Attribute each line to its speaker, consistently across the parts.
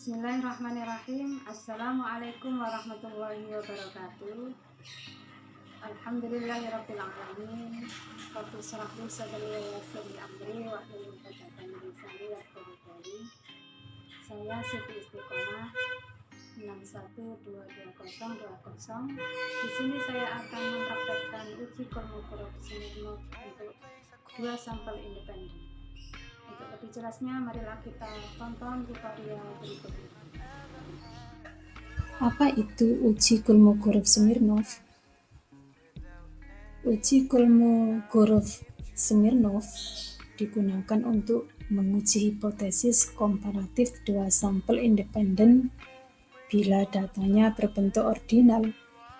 Speaker 1: Bismillahirrahmanirrahim. Assalamualaikum warahmatullahi wabarakatuh. Alhamdulillahirabbil alamin. Rabbi shrah li sadri wa yassir li amri wahlul 'uqdatam min lisani yafqahu qawli. Saya Siti Istiqomah 61222020. Di sini saya akan mempraktekkan uji kolmografi Smirnov untuk 2 sampel independen. Untuk lebih jelasnya, marilah kita tonton tutorial berikut ini.
Speaker 2: Apa itu uji Kolmogorov Smirnov? Uji Kolmogorov Smirnov digunakan untuk menguji hipotesis komparatif 2 sampel independen bila datanya berbentuk ordinal.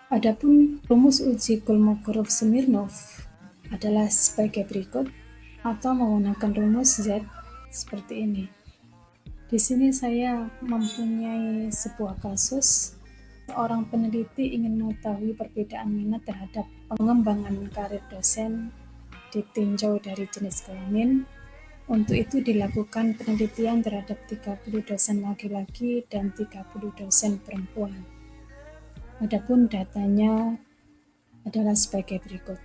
Speaker 2: Adapun rumus uji Kolmogorov Smirnov adalah sebagai berikut, atau menggunakan rumus Z seperti ini. Di sini saya mempunyai sebuah kasus. Seorang peneliti ingin mengetahui perbedaan minat terhadap pengembangan karir dosen ditinjau dari jenis kelamin. Untuk itu dilakukan penelitian terhadap 30 dosen laki-laki dan 30 dosen perempuan. Adapun datanya adalah sebagai berikut.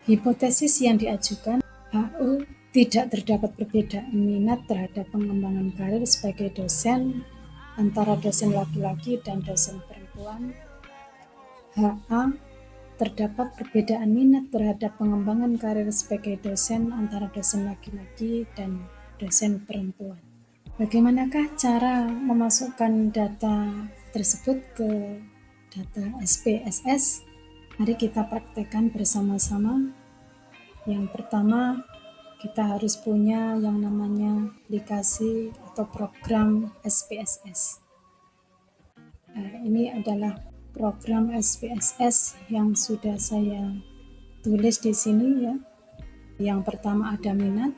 Speaker 2: Hipotesis yang diajukan, HO tidak terdapat perbedaan minat terhadap pengembangan karir sebagai dosen antara dosen laki-laki dan dosen perempuan. HA terdapat perbedaan minat terhadap pengembangan karir sebagai dosen antara dosen laki-laki dan dosen perempuan. Bagaimanakah cara memasukkan data tersebut ke data SPSS? Mari kita praktekkan bersama-sama. Yang pertama, kita harus punya yang namanya aplikasi atau program SPSS. Ini adalah program SPSS yang sudah saya tulis di sini ya. Yang pertama ada minat,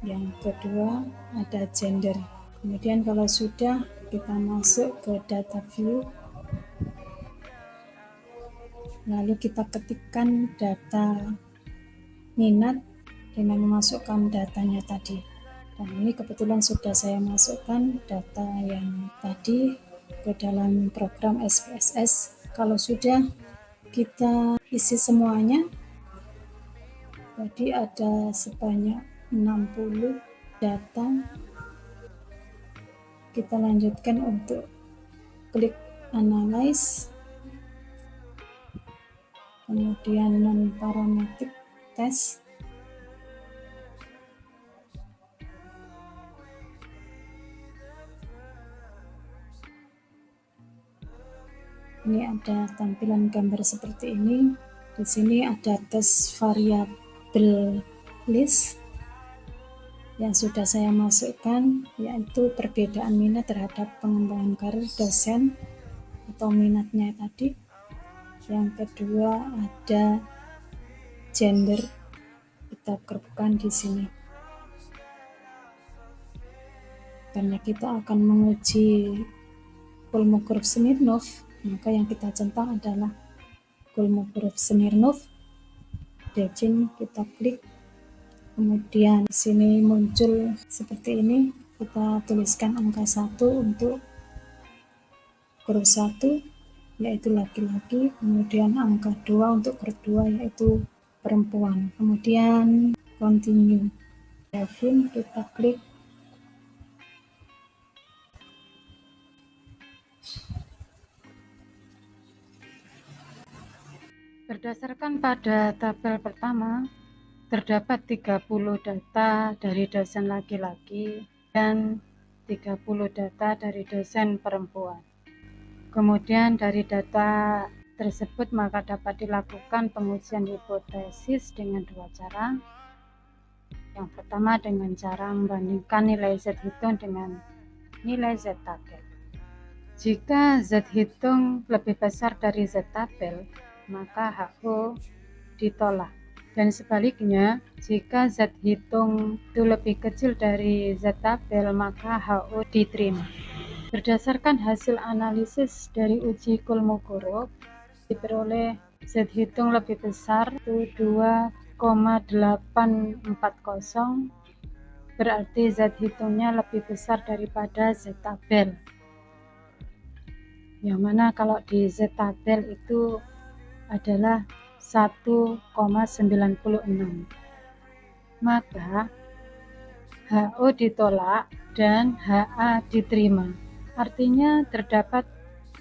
Speaker 2: yang kedua ada gender. Kemudian kalau sudah, kita masuk ke data view. Lalu kita ketikkan data minat dengan memasukkan datanya tadi. Dan ini kebetulan sudah saya masukkan data yang tadi ke dalam program SPSS. Kalau sudah, kita isi semuanya. Jadi ada sebanyak 60 data. Kita lanjutkan untuk klik analyze. Kemudian non-parametric test. Ini ada tampilan gambar seperti ini. Di sini ada tes variabel list yang sudah saya masukkan, yaitu perbedaan minat terhadap pengembangan karir dosen atau minatnya tadi. Yang kedua ada gender, kita kerupkan di sini. Karena kita akan menguji Kolmogorov Smirnov, maka yang kita centang adalah Kolmogorov Smirnov. Define, kita klik. Kemudian di sini muncul seperti ini. Kita tuliskan angka 1 untuk grup 1, yaitu laki-laki. Kemudian angka 2 untuk grup 2, yaitu perempuan. Kemudian continue. Define, kita klik.
Speaker 1: Berdasarkan pada tabel pertama, terdapat 30 data dari dosen laki-laki dan 30 data dari dosen perempuan. Kemudian dari data tersebut maka dapat dilakukan pengujian hipotesis dengan 2 cara. Yang pertama dengan cara membandingkan nilai Z hitung dengan nilai Z tabel. Jika Z hitung lebih besar dari Z tabel, maka HO ditolak. Dan sebaliknya, jika Z hitung itu lebih kecil dari Z tabel, maka HO diterima. Berdasarkan hasil analisis dari uji Kolmogorov, diperoleh Z hitung lebih besar, itu 2,840, berarti Z hitungnya lebih besar daripada Z tabel. Yang mana kalau di Z tabel itu adalah 1,96. Maka HO ditolak dan HA diterima. Artinya terdapat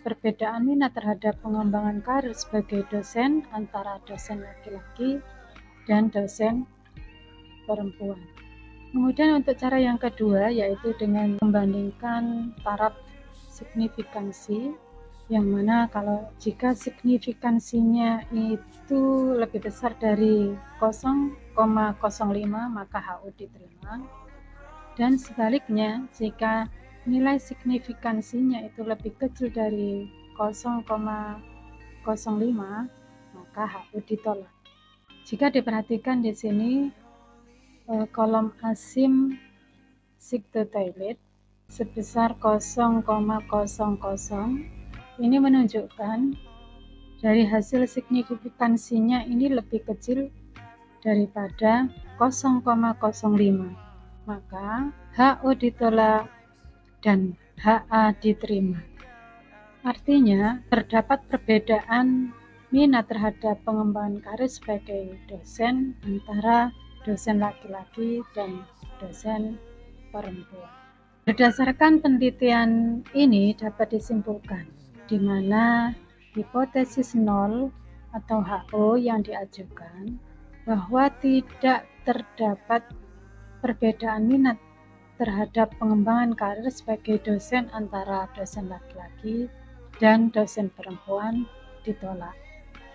Speaker 1: perbedaan minat terhadap pengembangan karir sebagai dosen antara dosen laki-laki dan dosen perempuan. Kemudian untuk cara yang kedua yaitu dengan membandingkan taraf signifikansi, yang mana kalau jika signifikansinya itu lebih besar dari 0,05 maka HO diterima, dan sebaliknya jika nilai signifikansinya itu lebih kecil dari 0,05 maka HO ditolak. Jika diperhatikan di sini kolom asim seek to toilet sebesar 0,00 ini menunjukkan dari hasil signifikansinya ini lebih kecil daripada 0,05, maka HO ditolak dan HA diterima. Artinya terdapat perbedaan minat terhadap pengembangan karir sebagai dosen antara dosen laki-laki dan dosen perempuan. Berdasarkan penelitian ini dapat disimpulkan di mana hipotesis nol atau HO yang diajukan bahwa tidak terdapat perbedaan minat terhadap pengembangan karir sebagai dosen antara dosen laki-laki dan dosen perempuan ditolak.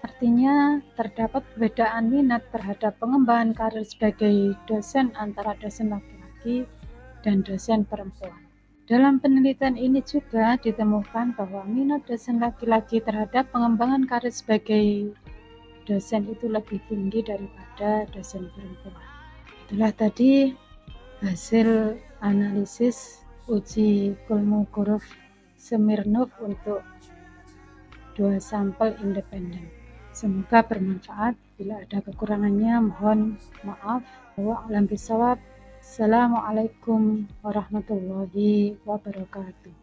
Speaker 1: Artinya terdapat perbedaan minat terhadap pengembangan karir sebagai dosen antara dosen laki-laki dan dosen perempuan. Dalam penelitian ini juga ditemukan bahwa minat dosen laki-laki terhadap pengembangan karir sebagai dosen itu lebih tinggi daripada dosen perempuan. Itulah tadi hasil analisis uji Kolmogorov-Smirnov untuk 2 sampel independen. Semoga bermanfaat. Bila ada kekurangannya mohon maaf. Wa'alam bishawab. Assalamualaikum warahmatullahi wabarakatuh.